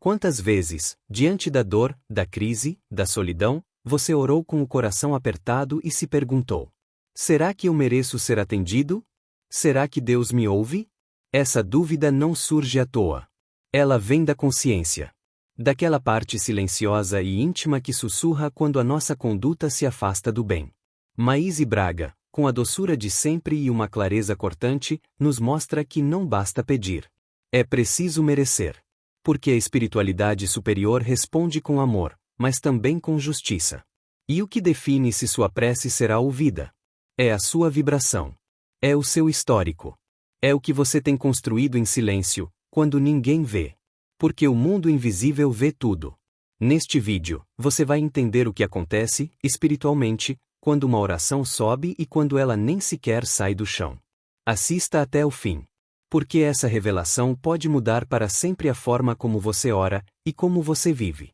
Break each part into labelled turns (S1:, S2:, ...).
S1: Quantas vezes, diante da dor, da crise, da solidão, você orou com o coração apertado e se perguntou: será que eu mereço ser atendido? Será que Deus me ouve? Essa dúvida não surge à toa. Ela vem da consciência. Daquela parte silenciosa e íntima que sussurra quando a nossa conduta se afasta do bem. Maíse Braga, com a doçura de sempre e uma clareza cortante, nos mostra que não basta pedir. É preciso merecer. Porque a espiritualidade superior responde com amor, mas também com justiça. E o que define se sua prece será ouvida? É a sua vibração. É o seu histórico. É o que você tem construído em silêncio, quando ninguém vê. Porque o mundo invisível vê tudo. Neste vídeo, você vai entender o que acontece, espiritualmente, quando uma oração sobe e quando ela nem sequer sai do chão. Assista até o fim. Porque essa revelação pode mudar para sempre a forma como você ora e como você vive.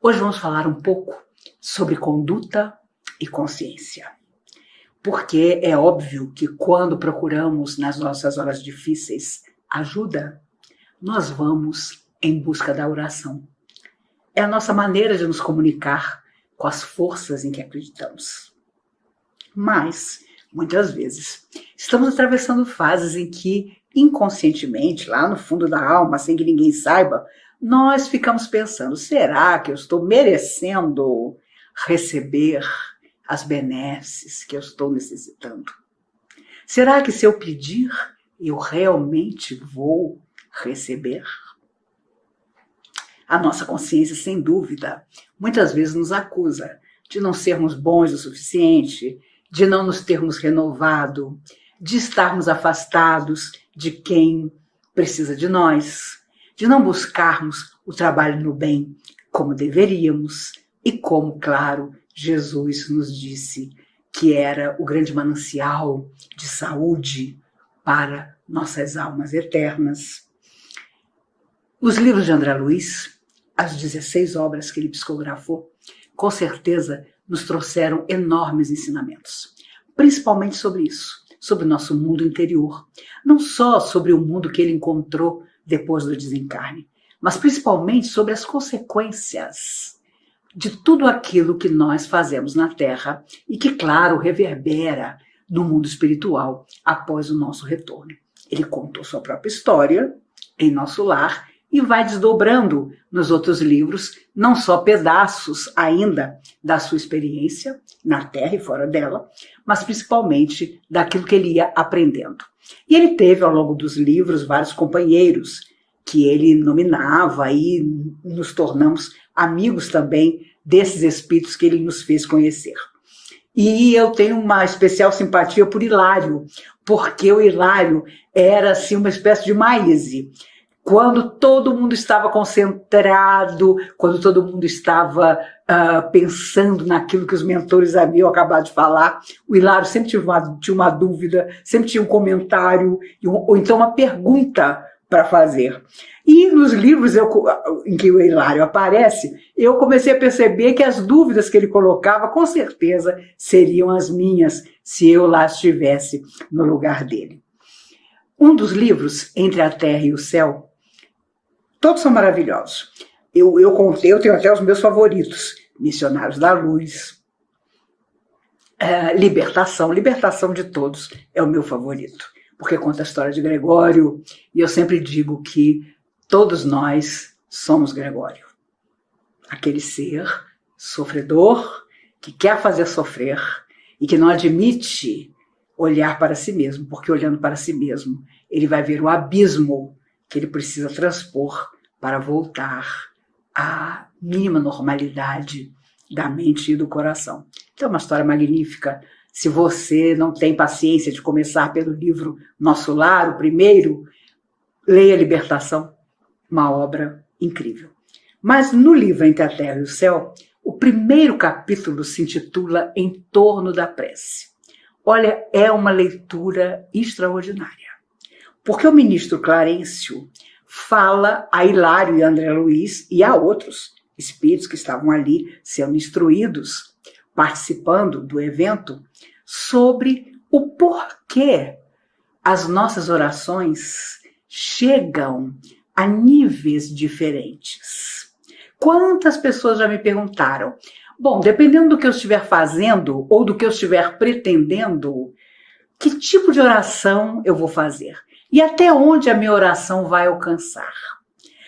S2: Hoje vamos falar um pouco sobre conduta e consciência. Porque é óbvio que quando procuramos nas nossas horas difíceis ajuda, nós vamos em busca da oração. É a nossa maneira de nos comunicar com as forças em que acreditamos. Mas, muitas vezes, estamos atravessando fases em que, inconscientemente, lá no fundo da alma, sem que ninguém saiba, nós ficamos pensando: será que eu estou merecendo receber as benesses que eu estou necessitando? Será que se eu pedir, eu realmente vou receber? A nossa consciência, sem dúvida, muitas vezes nos acusa de não sermos bons o suficiente, de não nos termos renovado, de estarmos afastados de quem precisa de nós, de não buscarmos o trabalho no bem como deveríamos e como, claro, Jesus nos disse que era o grande manancial de saúde para nossas almas eternas. Os livros de André Luiz, as 16 obras que ele psicografou, com certeza nos trouxeram enormes ensinamentos, principalmente sobre isso, sobre o nosso mundo interior, não só sobre o mundo que ele encontrou depois do desencarne, mas principalmente sobre as consequências de tudo aquilo que nós fazemos na Terra e que, claro, reverbera no mundo espiritual após o nosso retorno. Ele contou sua própria história em Nosso Lar e vai desdobrando nos outros livros, não só pedaços ainda da sua experiência na Terra e fora dela, mas principalmente daquilo que ele ia aprendendo. E ele teve, ao longo dos livros, vários companheiros que ele nominava e nos tornamos amigos também desses espíritos que ele nos fez conhecer. E eu tenho uma especial simpatia por Hilário, porque o Hilário era assim uma espécie de Maíse. Quando todo mundo estava concentrado, quando todo mundo estava pensando naquilo que os mentores haviam acabado de falar, o Hilário sempre tinha uma dúvida, sempre tinha um comentário, ou então uma pergunta para fazer. E nos livros em que o Hilário aparece, eu comecei a perceber que as dúvidas que ele colocava, com certeza, seriam as minhas, se eu lá estivesse no lugar dele. Um dos livros, Entre a Terra e o Céu, todos são maravilhosos. Eu tenho até os meus favoritos. Missionários da Luz, Libertação de todos é o meu favorito, porque conta a história de Gregório, e eu sempre digo que todos nós somos Gregório. Aquele ser sofredor, que quer fazer sofrer e que não admite olhar para si mesmo, porque olhando para si mesmo, ele vai ver o abismo que ele precisa transpor para voltar à mínima normalidade da mente e do coração. Então é uma história magnífica. Se você não tem paciência de começar pelo livro Nosso Lar, o primeiro, leia Libertação, uma obra incrível. Mas no livro Entre a Terra e o Céu, o primeiro capítulo se intitula Em Torno da Prece. Olha, é uma leitura extraordinária, porque o ministro Clarencio fala a Hilário e André Luiz e a outros espíritos que estavam ali sendo instruídos, participando do evento, sobre o porquê as nossas orações chegam a níveis diferentes. Quantas pessoas já me perguntaram, bom, dependendo do que eu estiver fazendo ou do que eu estiver pretendendo, que tipo de oração eu vou fazer? E até onde a minha oração vai alcançar?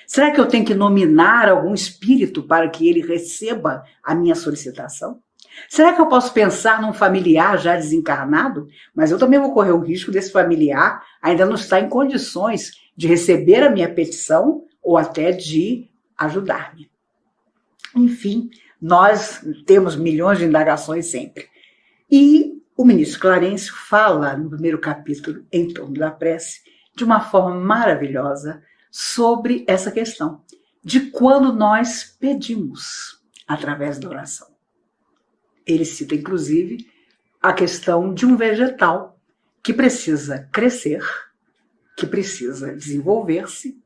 S2: Será que eu tenho que nominar algum espírito para que ele receba a minha solicitação? Será que eu posso pensar num familiar já desencarnado? Mas eu também vou correr o risco desse familiar ainda não estar em condições de receber a minha petição ou até de ajudar-me. Enfim, nós temos milhões de indagações sempre. E o ministro Clarencio fala no primeiro capítulo, Em Torno da Prece, de uma forma maravilhosa sobre essa questão de quando nós pedimos através da oração. Ele cita, inclusive, a questão de um vegetal que precisa crescer, que precisa desenvolver-se,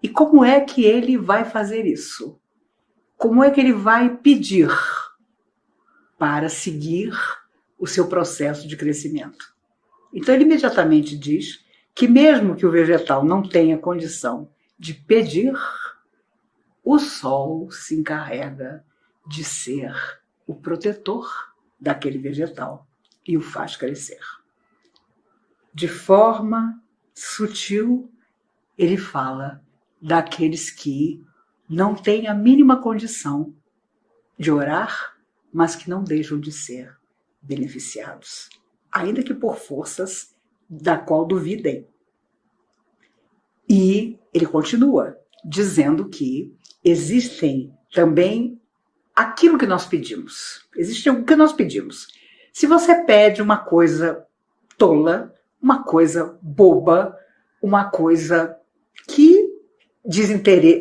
S2: e como é que ele vai fazer isso? Como é que ele vai pedir para seguir o seu processo de crescimento? Então ele imediatamente diz que mesmo que o vegetal não tenha condição de pedir, o sol se encarrega de ser o protetor daquele vegetal e o faz crescer. De forma sutil, ele fala daqueles que não têm a mínima condição de orar, mas que não deixam de ser beneficiados, ainda que por forças da qual duvidem. E ele continua dizendo que existem também aquilo que nós pedimos. Existe o que nós pedimos. Se você pede uma coisa tola, uma coisa boba, uma coisa que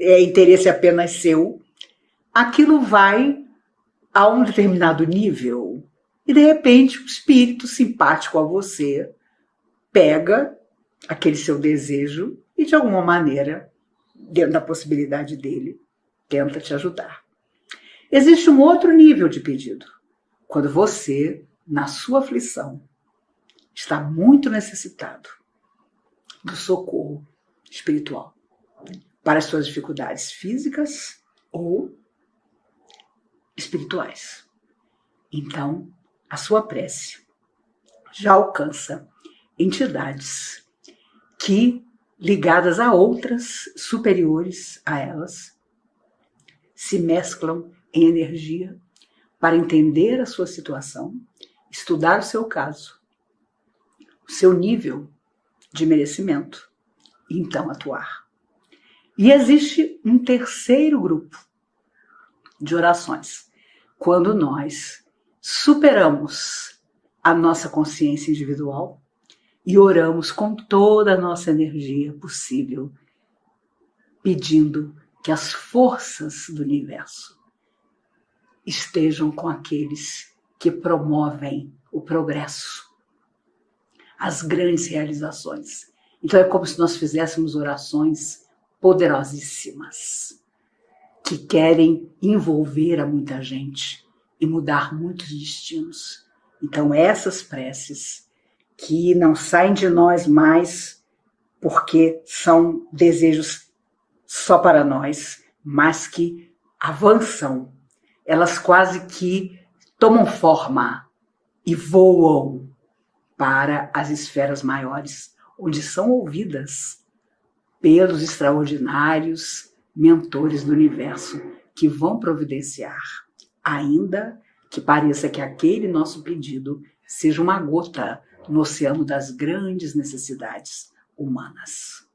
S2: é interesse apenas seu, aquilo vai a um determinado nível e, de repente, o espírito simpático a você pega aquele seu desejo e, de alguma maneira, dentro da possibilidade dele, tenta te ajudar. Existe um outro nível de pedido. Quando você, na sua aflição, está muito necessitado do socorro espiritual para as suas dificuldades físicas ou espirituais. Então, a sua prece já alcança entidades que, ligadas a outras superiores a elas, se mesclam em energia para entender a sua situação, estudar o seu caso, o seu nível de merecimento e então atuar. E existe um terceiro grupo de orações, quando nós superamos a nossa consciência individual e oramos com toda a nossa energia possível, pedindo que as forças do universo estejam com aqueles que promovem o progresso, as grandes realizações. Então é como se nós fizéssemos orações poderosíssimas, que querem envolver a muita gente e mudar muitos destinos. Então essas preces, que não saem de nós mais porque são desejos só para nós, mas que avançam, elas quase que tomam forma e voam para as esferas maiores, onde são ouvidas pelos extraordinários mentores do universo que vão providenciar, ainda que pareça que aquele nosso pedido seja uma gota no oceano das grandes necessidades humanas.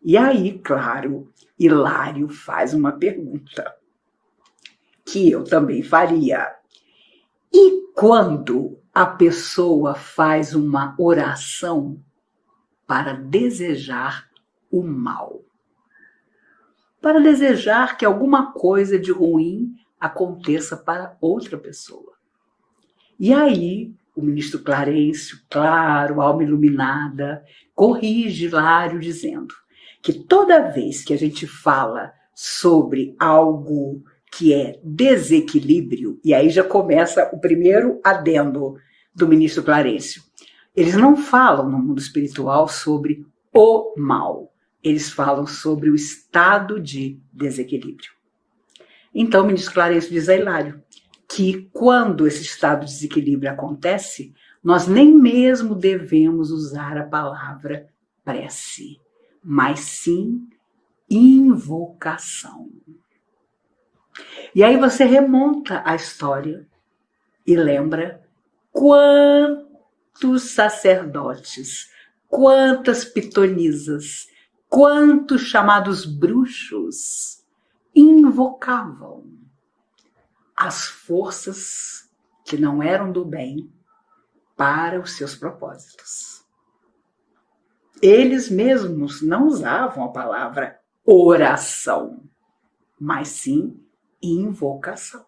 S2: E aí, claro, Hilário faz uma pergunta que eu também faria. E quando a pessoa faz uma oração para desejar o mal? Para desejar que alguma coisa de ruim aconteça para outra pessoa. E aí, o ministro Clarencio, claro, alma iluminada, corrige Hilário dizendo que toda vez que a gente fala sobre algo que é desequilíbrio, e aí já começa o primeiro adendo do ministro Clarencio, eles não falam no mundo espiritual sobre o mal, eles falam sobre o estado de desequilíbrio. Então, me esclarece, diz a Hilário, que quando esse estado de desequilíbrio acontece, nós nem mesmo devemos usar a palavra prece, mas sim invocação. E aí você remonta a história e lembra quantos sacerdotes, quantas pitonisas, quantos chamados bruxos invocavam as forças que não eram do bem para os seus propósitos. Eles mesmos não usavam a palavra oração, mas sim invocação.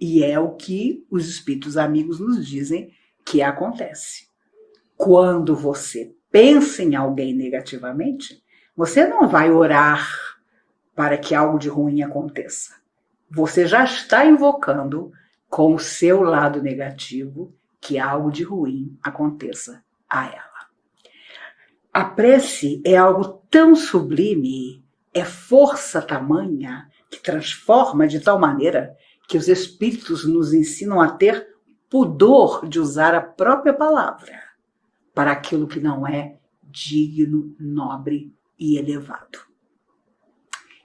S2: E é o que os espíritos amigos nos dizem que acontece. Quando você pensa em alguém negativamente, você não vai orar para que algo de ruim aconteça. Você já está invocando com o seu lado negativo que algo de ruim aconteça a ela. A prece é algo tão sublime, é força tamanha que transforma de tal maneira que os espíritos nos ensinam a ter pudor de usar a própria palavra para aquilo que não é digno, nobre e elevado.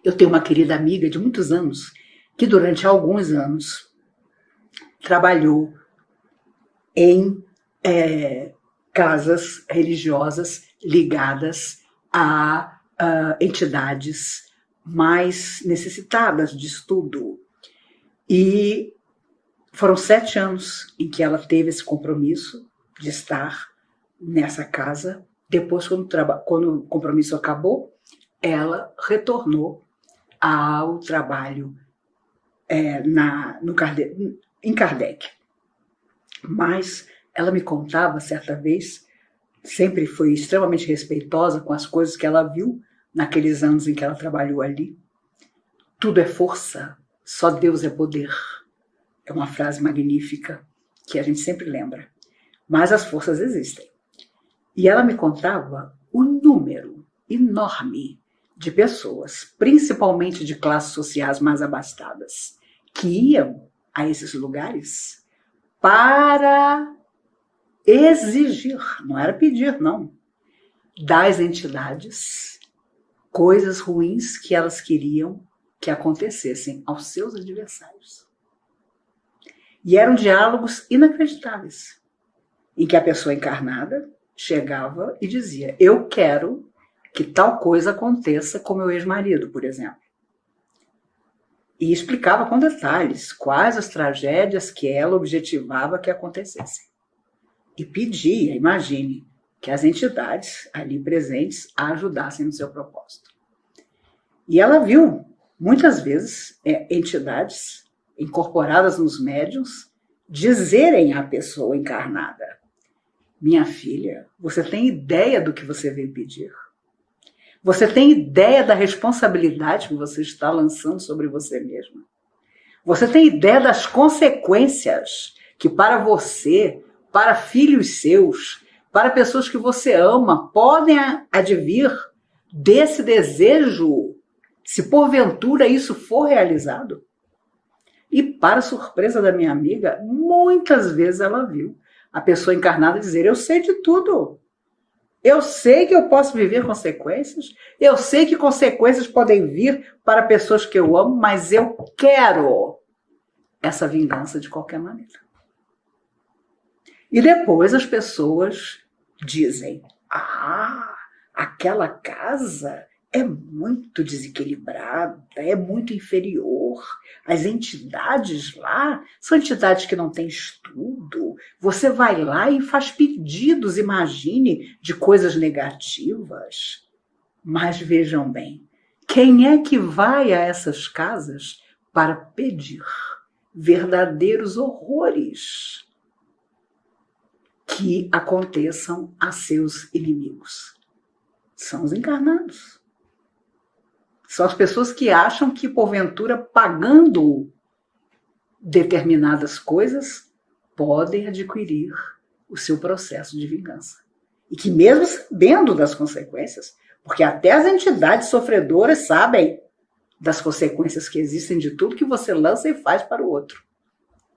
S2: Eu tenho uma querida amiga de muitos anos que durante alguns anos trabalhou em casas religiosas ligadas a entidades mais necessitadas de estudo. E foram 7 anos em que ela teve esse compromisso de estar nessa casa. Depois, quando o compromisso acabou, ela retornou ao trabalho em Kardec. Mas ela me contava certa vez, sempre foi extremamente respeitosa com as coisas que ela viu naqueles anos em que ela trabalhou ali. Tudo é força, só Deus é poder. É uma frase magnífica que a gente sempre lembra. Mas as forças existem. E ela me contava o número enorme de pessoas, principalmente de classes sociais mais abastadas, que iam a esses lugares para exigir, não era pedir, não, das entidades coisas ruins que elas queriam que acontecessem aos seus adversários. E eram diálogos inacreditáveis, em que a pessoa encarnada chegava e dizia: eu quero que tal coisa aconteça com meu ex-marido, por exemplo. E explicava com detalhes quais as tragédias que ela objetivava que acontecessem. E pedia, imagine, que as entidades ali presentes a ajudassem no seu propósito. E ela viu, muitas vezes, entidades incorporadas nos médiuns dizerem à pessoa encarnada: minha filha, você tem ideia do que você veio pedir? Você tem ideia da responsabilidade que você está lançando sobre você mesma? Você tem ideia das consequências que para você, para filhos seus, para pessoas que você ama, podem advir desse desejo, se porventura isso for realizado? E para surpresa da minha amiga, muitas vezes ela viu a pessoa encarnada dizer: eu sei de tudo. Eu sei que eu posso viver consequências, eu sei que consequências podem vir para pessoas que eu amo, mas eu quero essa vingança de qualquer maneira. E depois as pessoas dizem: ah, aquela casa é muito desequilibrada, é muito inferior. As entidades lá são entidades que não têm estudo. Você vai lá e faz pedidos, imagine, de coisas negativas. Mas vejam bem, quem é que vai a essas casas para pedir verdadeiros horrores que aconteçam a seus inimigos? São os encarnados. São as pessoas que acham que, porventura, pagando determinadas coisas, podem adquirir o seu processo de vingança. E que, mesmo sabendo das consequências, Porque até as entidades sofredoras sabem das consequências que existem de tudo que você lança e faz para o outro.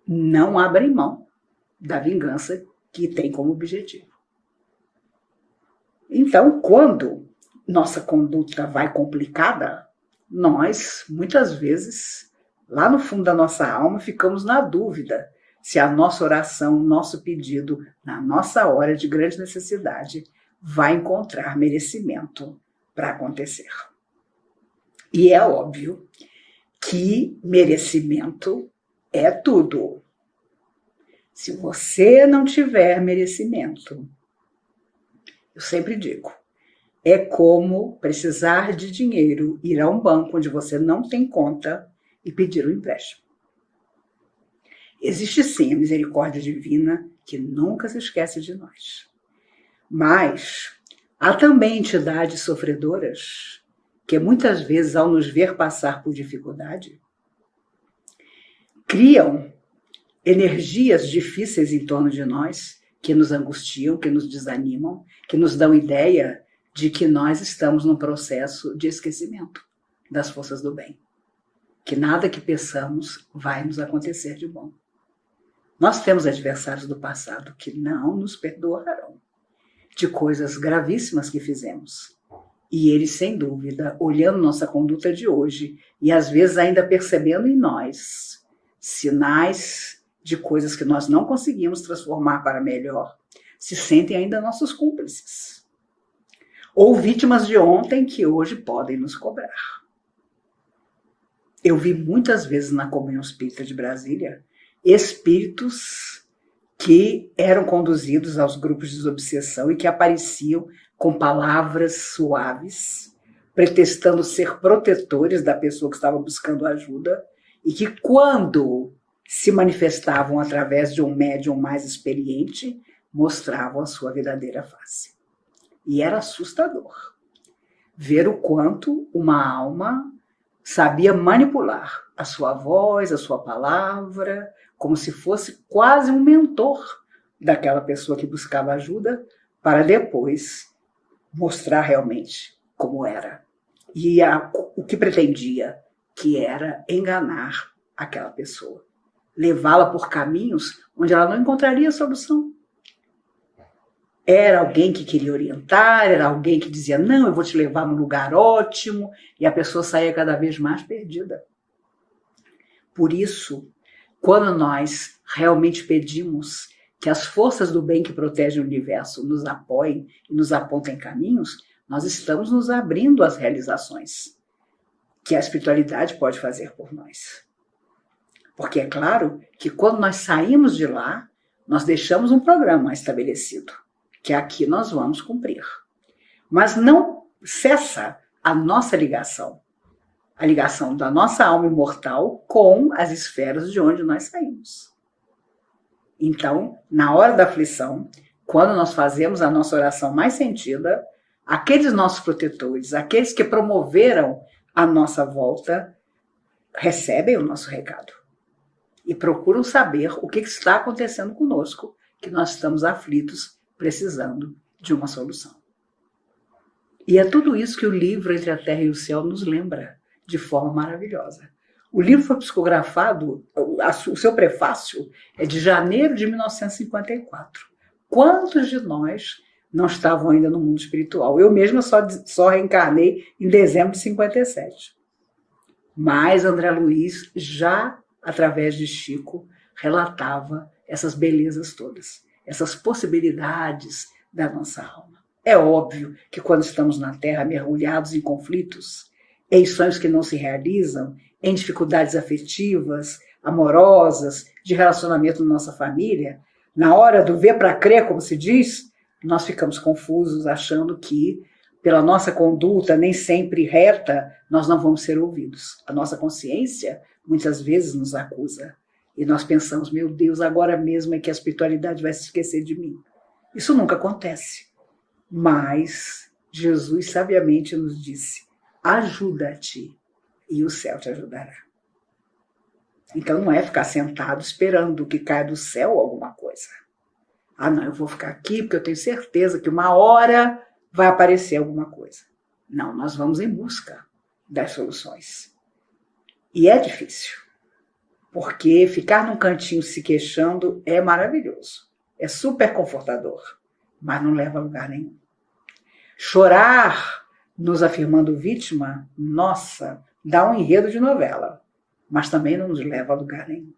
S2: Não abrem mão da vingança que tem como objetivo. Então, quando nossa conduta vai complicada, nós, muitas vezes, lá no fundo da nossa alma, ficamos na dúvida se a nossa oração, nosso pedido, na nossa hora de grande necessidade, vai encontrar merecimento para acontecer. E é óbvio que merecimento é tudo. Se você não tiver merecimento, eu sempre digo, é como precisar de dinheiro, ir a um banco onde você não tem conta e pedir um empréstimo. Existe sim a misericórdia divina que nunca se esquece de nós. Mas há também entidades sofredoras que muitas vezes, ao nos ver passar por dificuldade, criam energias difíceis em torno de nós, que nos angustiam, que nos desanimam, que nos dão ideia de que nós estamos num processo de esquecimento das forças do bem. Que nada que peçamos vai nos acontecer de bom. Nós temos adversários do passado que não nos perdoarão de coisas gravíssimas que fizemos. E eles, sem dúvida, olhando nossa conduta de hoje e às vezes ainda percebendo em nós sinais de coisas que nós não conseguimos transformar para melhor, se sentem ainda nossos cúmplices. Ou vítimas de ontem que hoje podem nos cobrar. Eu vi muitas vezes na Comunhão Espírita de Brasília espíritos que eram conduzidos aos grupos de desobsessão e que apareciam com palavras suaves, pretextando ser protetores da pessoa que estava buscando ajuda, e que quando se manifestavam através de um médium mais experiente, mostravam a sua verdadeira face. E era assustador ver o quanto uma alma sabia manipular a sua voz, a sua palavra, como se fosse quase um mentor daquela pessoa que buscava ajuda, para depois mostrar realmente como era. E o que pretendia, que era enganar aquela pessoa. Levá-la por caminhos onde ela não encontraria solução. Era alguém que queria orientar, era alguém que dizia, não, eu vou te levar num lugar ótimo, e a pessoa saía cada vez mais perdida. Por isso, quando nós realmente pedimos que as forças do bem que protegem o universo nos apoiem e nos apontem caminhos, nós estamos nos abrindo às realizações que a espiritualidade pode fazer por nós. Porque é claro que quando nós saímos de lá, nós deixamos um programa estabelecido, que aqui nós vamos cumprir. Mas não cessa a nossa ligação, a ligação da nossa alma imortal com as esferas de onde nós saímos. Então, na hora da aflição, quando nós fazemos a nossa oração mais sentida, aqueles nossos protetores, aqueles que promoveram a nossa volta, recebem o nosso recado e procuram saber o que está acontecendo conosco, que nós estamos aflitos, precisando de uma solução. E é tudo isso que o livro Entre a Terra e o Céu nos lembra de forma maravilhosa. O livro foi psicografado, o seu prefácio é de janeiro de 1954. Quantos de nós não estavam ainda no mundo espiritual? Eu mesma só reencarnei em dezembro de 57. Mas André Luiz, já através de Chico, relatava essas belezas todas, essas possibilidades da nossa alma. É óbvio que quando estamos na Terra mergulhados em conflitos, em sonhos que não se realizam, em dificuldades afetivas, amorosas, de relacionamento na nossa família, na hora do ver para crer, como se diz, nós ficamos confusos, achando que, pela nossa conduta nem sempre reta, nós não vamos ser ouvidos. A nossa consciência, muitas vezes, nos acusa. E nós pensamos, meu Deus, agora mesmo é que a espiritualidade vai se esquecer de mim. Isso nunca acontece. Mas Jesus sabiamente nos disse, ajuda-te e o céu te ajudará. Então não é ficar sentado esperando que caia do céu alguma coisa. Ah, não, eu vou ficar aqui porque eu tenho certeza que uma hora vai aparecer alguma coisa. Não, nós vamos em busca das soluções. E é difícil, porque ficar num cantinho se queixando é maravilhoso, é super confortador, mas não leva a lugar nenhum. Chorar nos afirmando vítima, nossa, dá um enredo de novela, mas também não nos leva a lugar nenhum.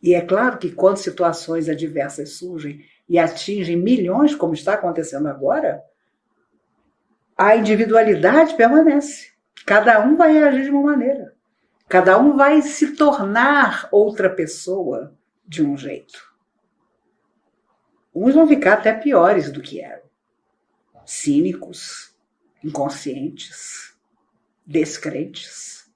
S2: E é claro que quando situações adversas surgem e atingem milhões, como está acontecendo agora, a individualidade permanece. Cada um vai reagir de uma maneira. Cada um vai se tornar outra pessoa de um jeito. Uns vão ficar até piores do que eram. Cínicos, inconscientes, descrentes.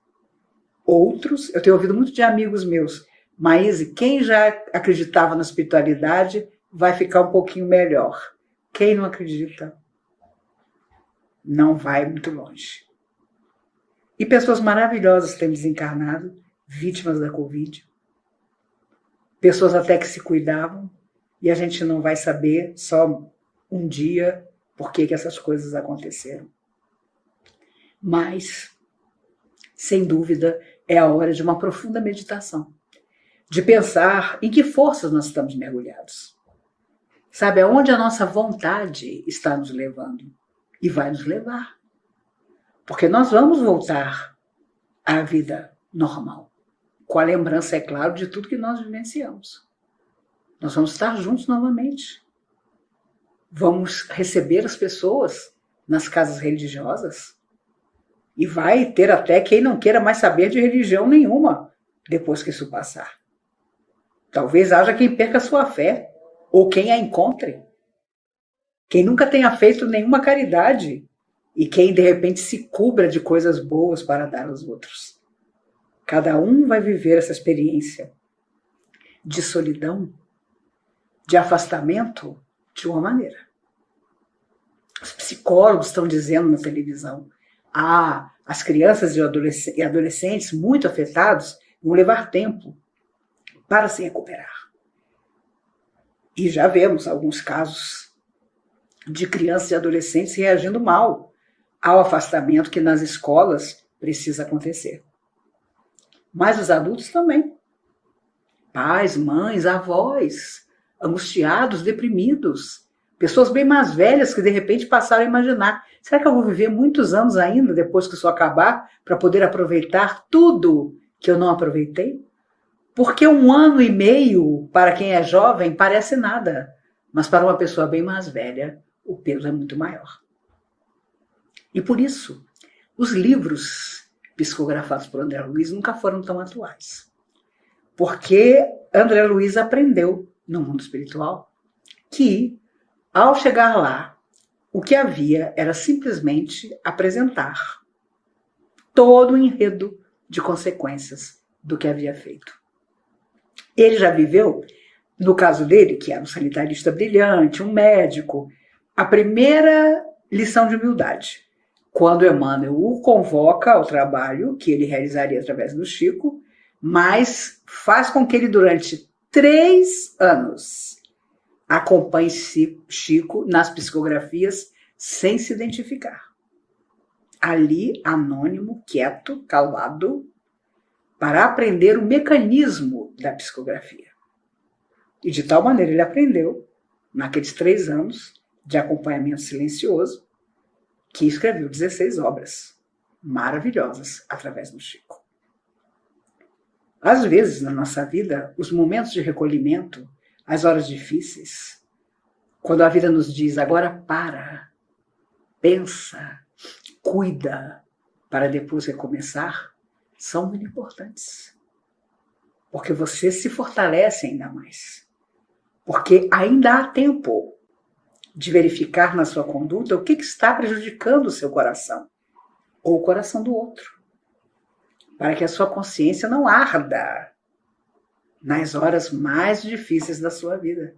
S2: Outros, eu tenho ouvido muito de amigos meus, Maíse, quem já acreditava na espiritualidade vai ficar um pouquinho melhor. Quem não acredita não vai muito longe. E pessoas maravilhosas têm desencarnado, vítimas da Covid. Pessoas até que se cuidavam, e a gente não vai saber só um dia por que essas coisas aconteceram. Mas, sem dúvida, é a hora de uma profunda meditação. De pensar em que forças nós estamos mergulhados. Sabe, aonde a nossa vontade está nos levando. E vai nos levar. Porque nós vamos voltar à vida normal. Com a lembrança, é claro, de tudo que nós vivenciamos. Nós vamos estar juntos novamente. Vamos receber as pessoas nas casas religiosas. E vai ter até quem não queira mais saber de religião nenhuma depois que isso passar. Talvez haja quem perca sua fé, ou quem a encontre. Quem nunca tenha feito nenhuma caridade, e quem de repente se cubra de coisas boas para dar aos outros. Cada um vai viver essa experiência de solidão, de afastamento, de uma maneira. Os psicólogos estão dizendo na televisão, as crianças e adolescentes muito afetados vão levar tempo para se recuperar. E já vemos alguns casos de crianças e adolescentes reagindo mal ao afastamento que nas escolas precisa acontecer. Mas os adultos também. Pais, mães, avós, angustiados, deprimidos. Pessoas bem mais velhas que de repente passaram a imaginar, será que eu vou viver muitos anos ainda depois que isso acabar para poder aproveitar tudo que eu não aproveitei? Porque 1 ano e meio, para quem é jovem, parece nada. Mas para uma pessoa bem mais velha, o peso é muito maior. E por isso, os livros psicografados por André Luiz nunca foram tão atuais. Porque André Luiz aprendeu, no mundo espiritual, que, ao chegar lá, o que havia era simplesmente apresentar todo o enredo de consequências do que havia feito. Ele já viveu, no caso dele, que era um sanitarista brilhante, um médico, a primeira lição de humildade, quando Emmanuel o convoca ao trabalho que ele realizaria através do Chico, mas faz com que ele, durante 3 anos, acompanhe Chico nas psicografias sem se identificar. Ali, anônimo, quieto, calado, para aprender o mecanismo da psicografia. E de tal maneira ele aprendeu, naqueles 3 anos de acompanhamento silencioso, que escreveu 16 obras maravilhosas através do Chico. Às vezes, na nossa vida, os momentos de recolhimento, as horas difíceis, quando a vida nos diz, agora para, pensa, cuida, para depois recomeçar, são muito importantes. Porque você se fortalece ainda mais. Porque ainda há tempo de verificar na sua conduta o que está prejudicando o seu coração ou o coração do outro, para que a sua consciência não arda nas horas mais difíceis da sua vida.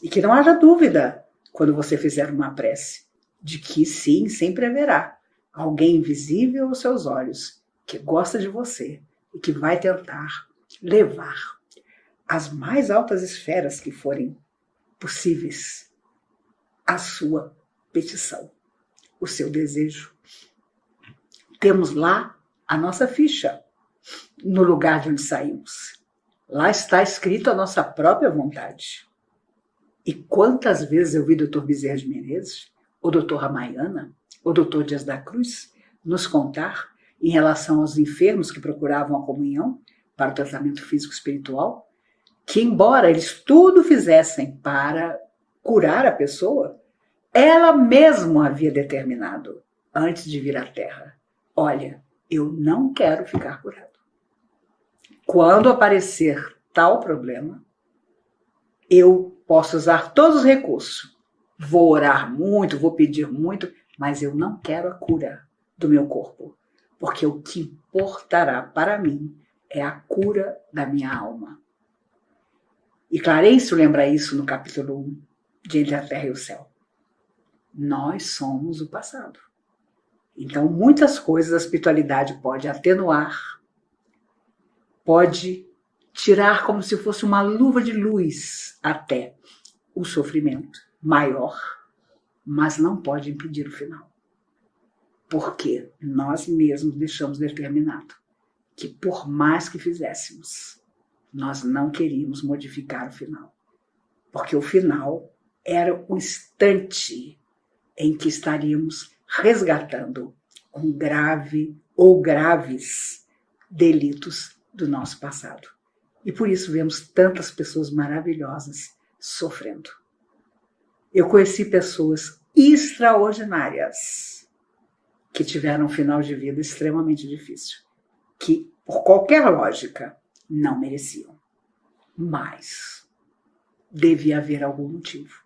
S2: E que não haja dúvida, quando você fizer uma prece, de que sim, sempre haverá alguém invisível aos seus olhos, que gosta de você e que vai tentar levar as mais altas esferas que forem possíveis a sua petição. o seu desejo. Temos lá a nossa ficha, no lugar de onde saímos. Lá está escrito a nossa própria vontade. E quantas vezes eu vi o Dr. Bezerra de Menezes, o Dr. Ramayana, o Dr. Dias da Cruz, nos contar em relação aos enfermos que procuravam a comunhão para o tratamento físico-espiritual, que embora eles tudo fizessem para curar a pessoa, ela mesma havia determinado, antes de vir à Terra, olha, eu não quero ficar curado. Quando aparecer tal problema, eu posso usar todos os recursos. Vou orar muito, vou pedir muito, mas eu não quero a cura do meu corpo. Porque o que importará para mim é a cura da minha alma. E Clarencio lembra isso no capítulo 1 de Entre a Terra e o Céu. Nós somos o passado. Então, muitas coisas a espiritualidade pode atenuar, pode tirar como se fosse uma luva de luz até o sofrimento maior, mas não pode impedir o final. Porque nós mesmos deixamos determinado que por mais que fizéssemos, nós não queríamos modificar o final. Porque o final era um instante em que estaríamos resgatando um grave ou graves delitos do nosso passado. E por isso vemos tantas pessoas maravilhosas sofrendo. Eu conheci pessoas extraordinárias que tiveram um final de vida extremamente difícil, que, por qualquer lógica, não mereciam. Mas devia haver algum motivo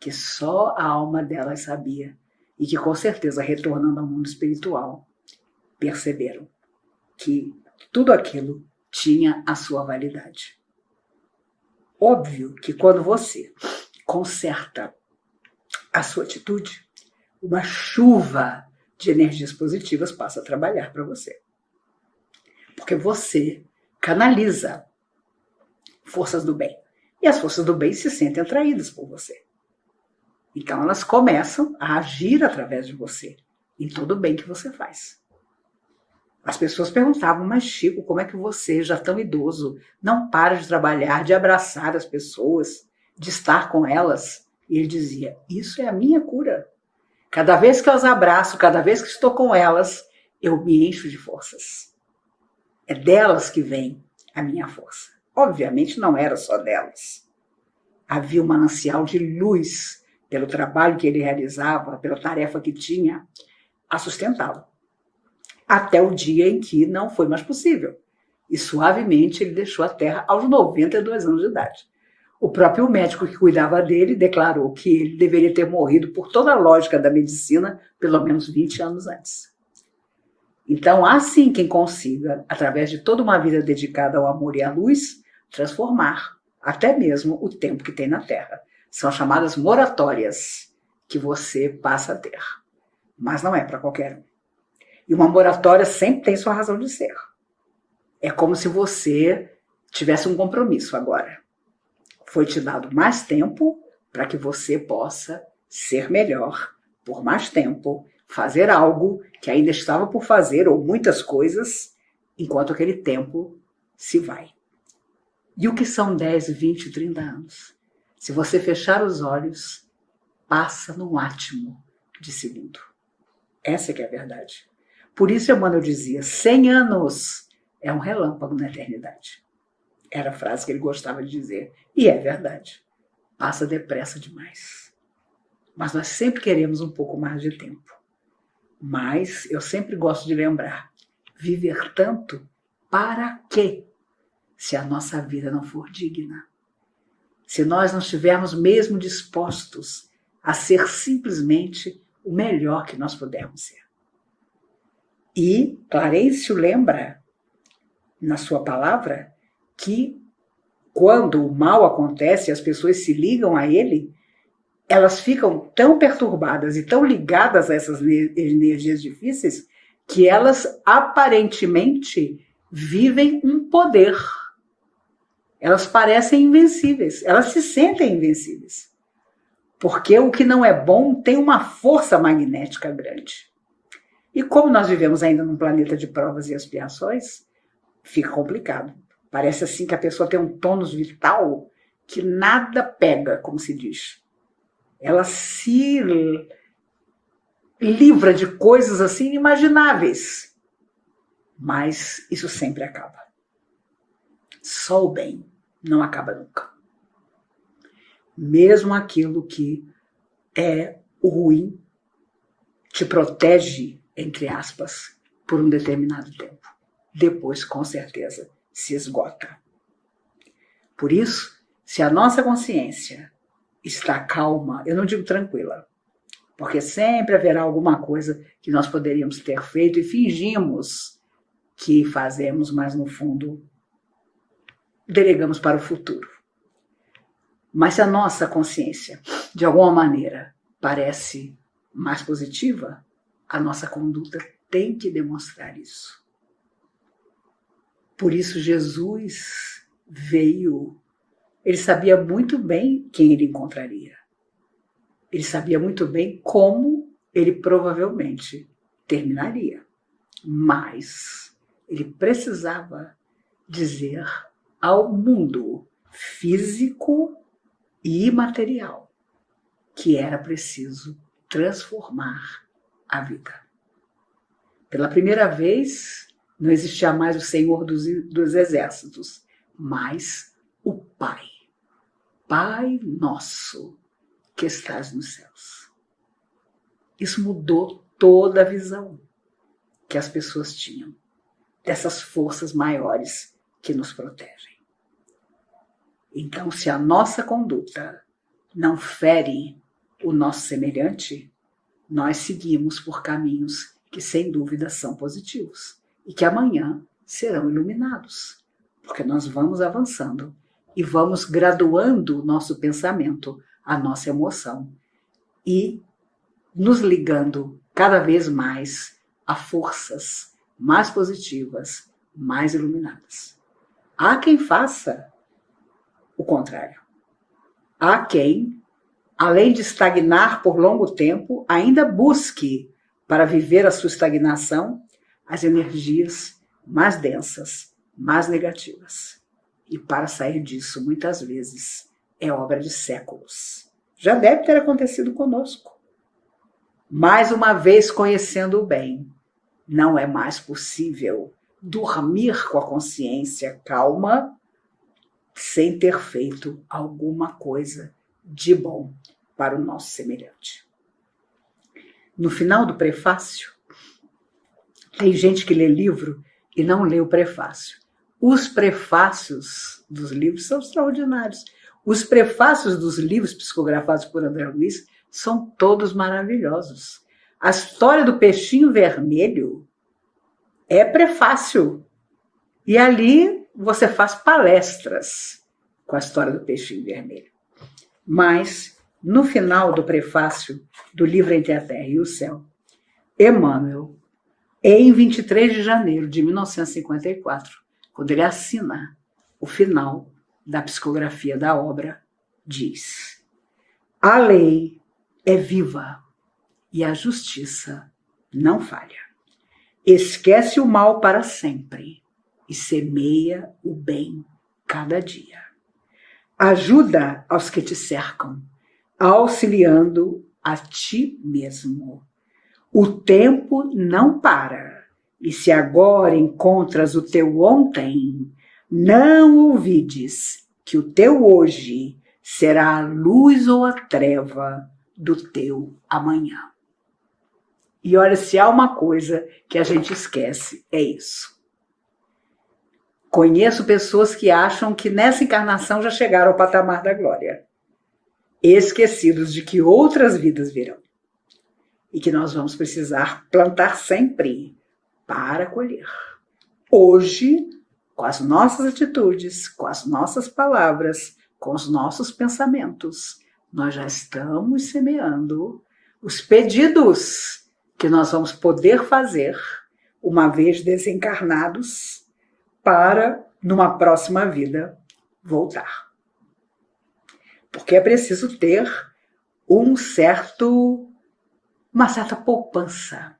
S2: que só a alma delas sabia e que, com certeza, retornando ao mundo espiritual, perceberam que tudo aquilo tinha a sua validade. Óbvio que quando você conserta a sua atitude, uma chuva de energias positivas passa a trabalhar para você. Porque você canaliza forças do bem. E as forças do bem se sentem atraídas por você. Então elas começam a agir através de você, em todo o bem que você faz. As pessoas perguntavam, mas Chico, como é que você, já tão idoso, não para de trabalhar, de abraçar as pessoas, de estar com elas? E ele dizia, isso é a minha cura. Cada vez que eu as abraço, cada vez que estou com elas, eu me encho de forças. É delas que vem a minha força. Obviamente não era só delas. Havia um manancial de luz pelo trabalho que ele realizava, pela tarefa que tinha, a sustentá-lo. Até o dia em que não foi mais possível. E suavemente ele deixou a Terra aos 92 anos de idade. O próprio médico que cuidava dele declarou que ele deveria ter morrido, por toda a lógica da medicina, pelo menos 20 anos antes. Então, há sim quem consiga, através de toda uma vida dedicada ao amor e à luz, transformar até mesmo o tempo que tem na Terra. São chamadas moratórias que você passa a ter. Mas não é para qualquer um. E uma moratória sempre tem sua razão de ser. É como se você tivesse um compromisso agora. Foi te dado mais tempo para que você possa ser melhor por mais tempo, fazer algo que ainda estava por fazer, ou muitas coisas, enquanto aquele tempo se vai. E o que são 10, 20, 30 anos? Se você fechar os olhos, passa num átimo de segundo. Essa é que é a verdade. Por isso Emmanuel dizia, 100 anos é um relâmpago na eternidade. Era a frase que ele gostava de dizer. E é verdade. Passa depressa demais. Mas nós sempre queremos um pouco mais de tempo. Mas eu sempre gosto de lembrar, viver tanto para quê? Se a nossa vida não for digna. Se nós não estivermos mesmo dispostos a ser simplesmente o melhor que nós pudermos ser. E Clarencio lembra, na sua palavra, que quando o mal acontece e as pessoas se ligam a ele, elas ficam tão perturbadas e tão ligadas a essas energias difíceis que elas aparentemente vivem um poder. Elas parecem invencíveis, elas se sentem invencíveis. Porque o que não é bom tem uma força magnética grande. E como nós vivemos ainda num planeta de provas e expiações, fica complicado. Parece assim que a pessoa tem um tônus vital que nada pega, como se diz. Ela se livra de coisas assim inimagináveis. Mas isso sempre acaba. Só o bem não acaba nunca. Mesmo aquilo que é o ruim te protege, entre aspas, por um determinado tempo. Depois, com certeza, se esgota. Por isso, se a nossa consciência está calma, eu não digo tranquila, porque sempre haverá alguma coisa que nós poderíamos ter feito e fingimos que fazemos, mas no fundo delegamos para o futuro. Mas se a nossa consciência, de alguma maneira, parece mais positiva, a nossa conduta tem que demonstrar isso. Por isso Jesus veio, ele sabia muito bem quem ele encontraria. Ele sabia muito bem como ele provavelmente terminaria. Mas ele precisava dizer ao mundo físico e imaterial que era preciso transformar a vida. Pela primeira vez, não existia mais o Senhor dos Exércitos, mas o Pai. Pai nosso que estás nos céus. Isso mudou toda a visão que as pessoas tinham dessas forças maiores que nos protegem. Então, se a nossa conduta não fere o nosso semelhante, nós seguimos por caminhos que, sem dúvida, são positivos e que amanhã serão iluminados, porque nós vamos avançando e vamos graduando o nosso pensamento, a nossa emoção e nos ligando cada vez mais a forças mais positivas, mais iluminadas. Há quem faça o contrário. Há quem, além de estagnar por longo tempo, ainda busque, para viver a sua estagnação, as energias mais densas, mais negativas. E para sair disso, muitas vezes, é obra de séculos. Já deve ter acontecido conosco. Mais uma vez, conhecendo o bem, não é mais possível dormir com a consciência calma sem ter feito alguma coisa de bom para o nosso semelhante. No final do prefácio, tem gente que lê livro e não lê o prefácio. Os prefácios dos livros são extraordinários. Os prefácios dos livros psicografados por André Luiz são todos maravilhosos. A história do peixinho vermelho é prefácio. E ali você faz palestras com a história do peixinho vermelho. Mas, no final do prefácio do livro Entre a Terra e o Céu, Emmanuel, em 23 de janeiro de 1954, quando ele assina o final da psicografia da obra, diz: a lei é viva e a justiça não falha. Esquece o mal para sempre e semeia o bem cada dia. Ajuda aos que te cercam, auxiliando a ti mesmo. O tempo não para, e se agora encontras o teu ontem, não ouvides que o teu hoje será a luz ou a treva do teu amanhã. E olha, se há uma coisa que a gente esquece, é isso. Conheço pessoas que acham que nessa encarnação já chegaram ao patamar da glória, esquecidos de que outras vidas virão e que nós vamos precisar plantar sempre para colher. Hoje, com as nossas atitudes, com as nossas palavras, com os nossos pensamentos, nós já estamos semeando os pedidos que nós vamos poder fazer uma vez desencarnados para, numa próxima vida, voltar. Porque é preciso ter uma certa poupança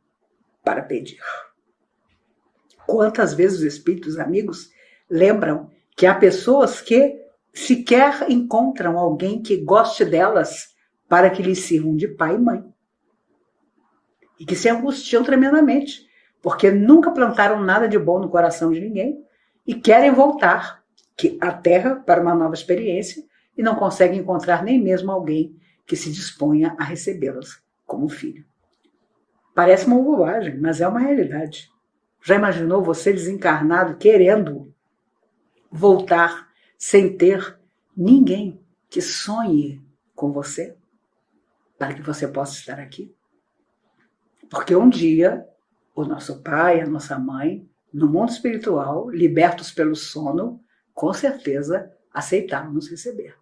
S2: para pedir. Quantas vezes os espíritos amigos lembram que há pessoas que sequer encontram alguém que goste delas para que lhes sirvam de pai e mãe. E que se angustiam tremendamente, porque nunca plantaram nada de bom no coração de ninguém e querem voltar à Terra para uma nova experiência e não conseguem encontrar nem mesmo alguém que se disponha a recebê-las como filho. Parece uma bobagem, mas é uma realidade. Já imaginou você desencarnado querendo voltar sem ter ninguém que sonhe com você para que você possa estar aqui? Porque um dia o nosso pai, a nossa mãe, no mundo espiritual, libertos pelo sono, com certeza aceitaram nos receber.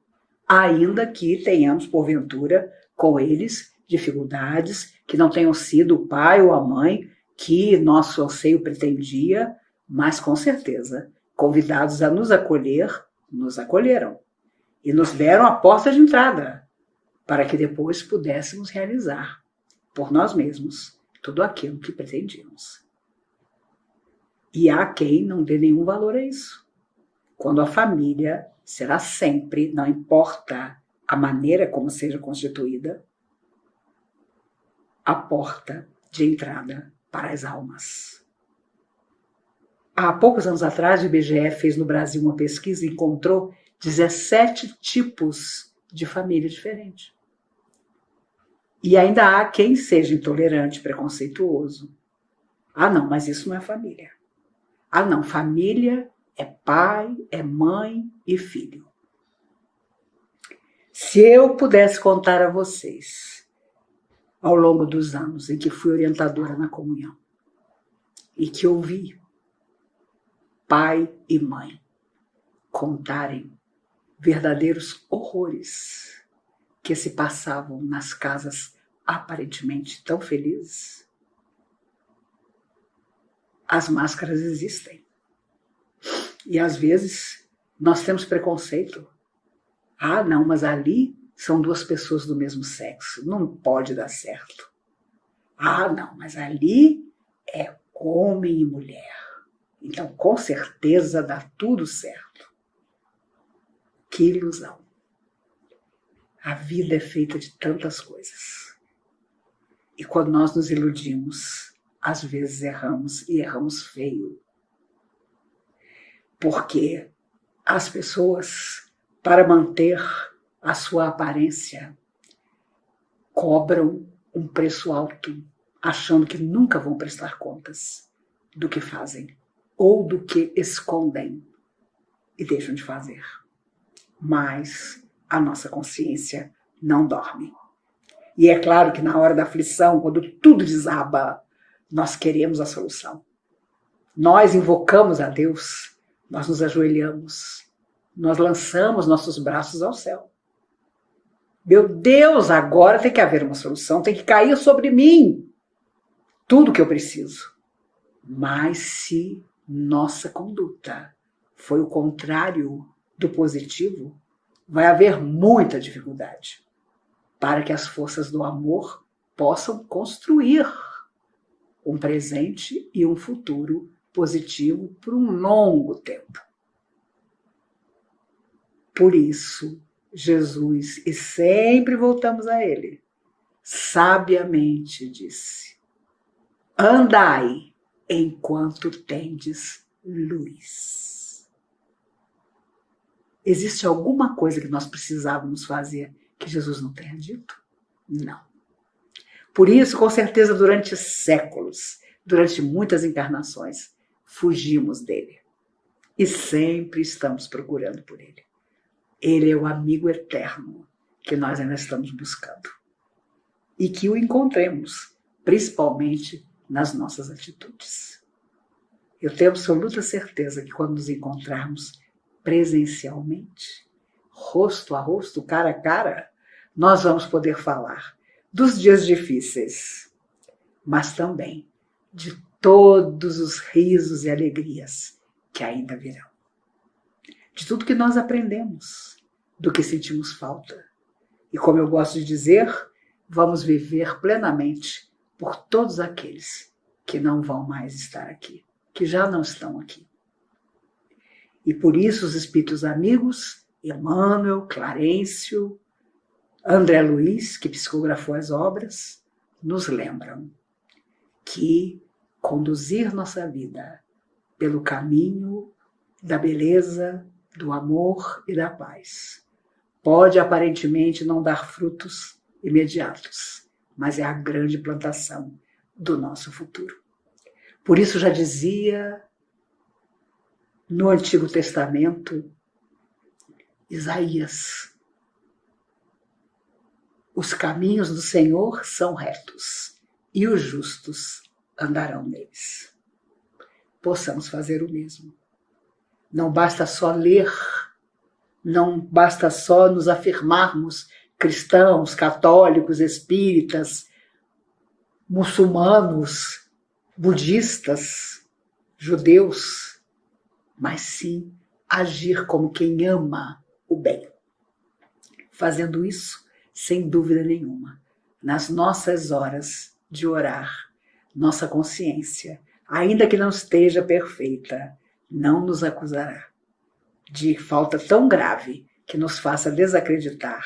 S2: Ainda que tenhamos, porventura, com eles dificuldades, que não tenham sido o pai ou a mãe que nosso anseio pretendia, mas com certeza, convidados a nos acolher, nos acolheram e nos deram a porta de entrada para que depois pudéssemos realizar por nós mesmos tudo aquilo que pretendíamos. E há quem não dê nenhum valor a isso, quando a família será sempre, não importa a maneira como seja constituída, a porta de entrada para as almas. Há poucos anos atrás, o IBGE fez no Brasil uma pesquisa e encontrou 17 tipos de família diferentes. E ainda há quem seja intolerante, preconceituoso. Ah, não, mas isso não é família. Ah, não, família é pai, é mãe e filho. Se eu pudesse contar a vocês, ao longo dos anos em que fui orientadora na comunhão, e que ouvi pai e mãe contarem verdadeiros horrores que se passavam nas casas aparentemente tão felizes, as máscaras existem. E às vezes nós temos preconceito. Ah, não, mas ali são duas pessoas do mesmo sexo, não pode dar certo. Ah, não, mas ali é homem e mulher. Então, com certeza dá tudo certo. Que ilusão. A vida é feita de tantas coisas. E quando nós nos iludimos, às vezes erramos e erramos feio. Porque as pessoas, para manter a sua aparência, cobram um preço alto, achando que nunca vão prestar contas do que fazem ou do que escondem e deixam de fazer. Mas a nossa consciência não dorme. E é claro que na hora da aflição, quando tudo desaba, nós queremos a solução. Nós invocamos a Deus, nós nos ajoelhamos, nós lançamos nossos braços ao céu. Meu Deus, agora tem que haver uma solução, tem que cair sobre mim tudo que eu preciso. Mas se nossa conduta foi o contrário do positivo, vai haver muita dificuldade para que as forças do amor possam construir um presente e um futuro positivo por um longo tempo. Por isso, Jesus, e sempre voltamos a ele, sabiamente disse: andai enquanto tendes luz. Existe alguma coisa que nós precisávamos fazer que Jesus não tenha dito? Não. Por isso, com certeza, durante séculos, durante muitas encarnações, fugimos dele. E sempre estamos procurando por ele. Ele é o amigo eterno que nós ainda estamos buscando. E que o encontremos, principalmente nas nossas atitudes. Eu tenho absoluta certeza que quando nos encontrarmos presencialmente, rosto a rosto, cara a cara, nós vamos poder falar dos dias difíceis, mas também de todos os risos e alegrias que ainda virão. De tudo que nós aprendemos, do que sentimos falta E como eu gosto de dizer, vamos viver plenamente por todos aqueles que não vão mais estar aqui, que já não estão aqui. E por isso os espíritos amigos, Emmanuel, Clarencio, André Luiz, que psicografou as obras, nos lembram que conduzir nossa vida pelo caminho da beleza, do amor e da paz pode aparentemente não dar frutos imediatos, mas é a grande plantação do nosso futuro. Por isso já dizia no Antigo Testamento Isaías: os caminhos do Senhor são retos e os justos andarão neles. Possamos fazer o mesmo. Não basta só ler, não basta só nos afirmarmos cristãos, católicos, espíritas, muçulmanos, budistas, judeus, mas sim agir como quem ama o bem. Fazendo isso, sem dúvida nenhuma, nas nossas horas de orar, nossa consciência, ainda que não esteja perfeita, não nos acusará de falta tão grave que nos faça desacreditar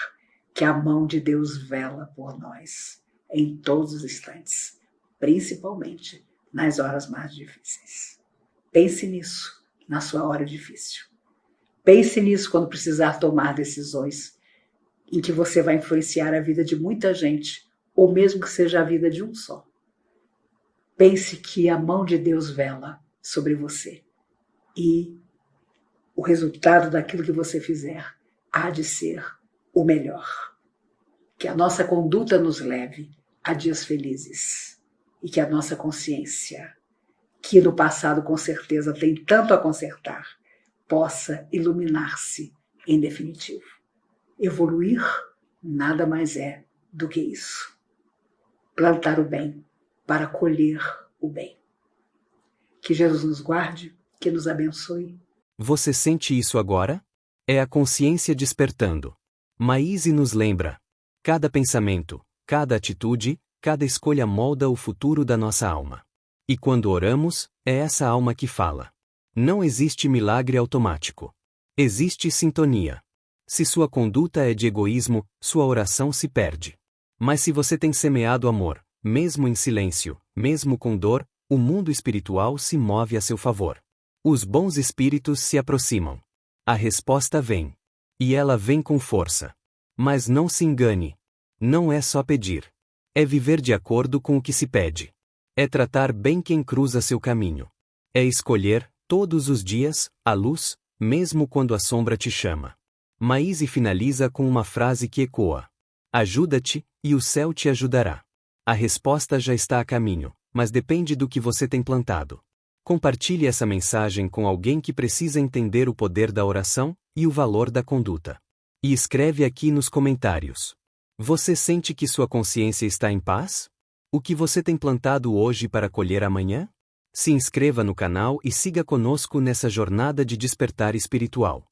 S2: que a mão de Deus vela por nós em todos os instantes, principalmente nas horas mais difíceis. Pense nisso na sua hora difícil. Pense nisso quando precisar tomar decisões em que você vai influenciar a vida de muita gente, ou mesmo que seja a vida de um só. Pense que a mão de Deus vela sobre você e o resultado daquilo que você fizer há de ser o melhor. Que a nossa conduta nos leve a dias felizes e que a nossa consciência, que no passado com certeza tem tanto a consertar, possa iluminar-se em definitivo. Evoluir nada mais é do que isso. Plantar o bem para colher o bem. Que Jesus nos guarde, que nos abençoe.
S1: Você sente isso agora? É a consciência despertando. Maíse nos lembra. Cada pensamento, cada atitude, cada escolha molda o futuro da nossa alma. E quando oramos, é essa alma que fala. Não existe milagre automático. Existe sintonia. Se sua conduta é de egoísmo, sua oração se perde. Mas se você tem semeado amor, mesmo em silêncio, mesmo com dor, o mundo espiritual se move a seu favor. Os bons espíritos se aproximam. A resposta vem. E ela vem com força. Mas não se engane. Não é só pedir. É viver de acordo com o que se pede. É tratar bem quem cruza seu caminho. É escolher, todos os dias, a luz, mesmo quando a sombra te chama. Maíse finaliza com uma frase que ecoa. Ajuda-te, e o céu te ajudará. A resposta já está a caminho, mas depende do que você tem plantado. Compartilhe essa mensagem com alguém que precisa entender o poder da oração e o valor da conduta. E escreve aqui nos comentários. Você sente que sua consciência está em paz? O que você tem plantado hoje para colher amanhã? Se inscreva no canal e siga conosco nessa jornada de despertar espiritual.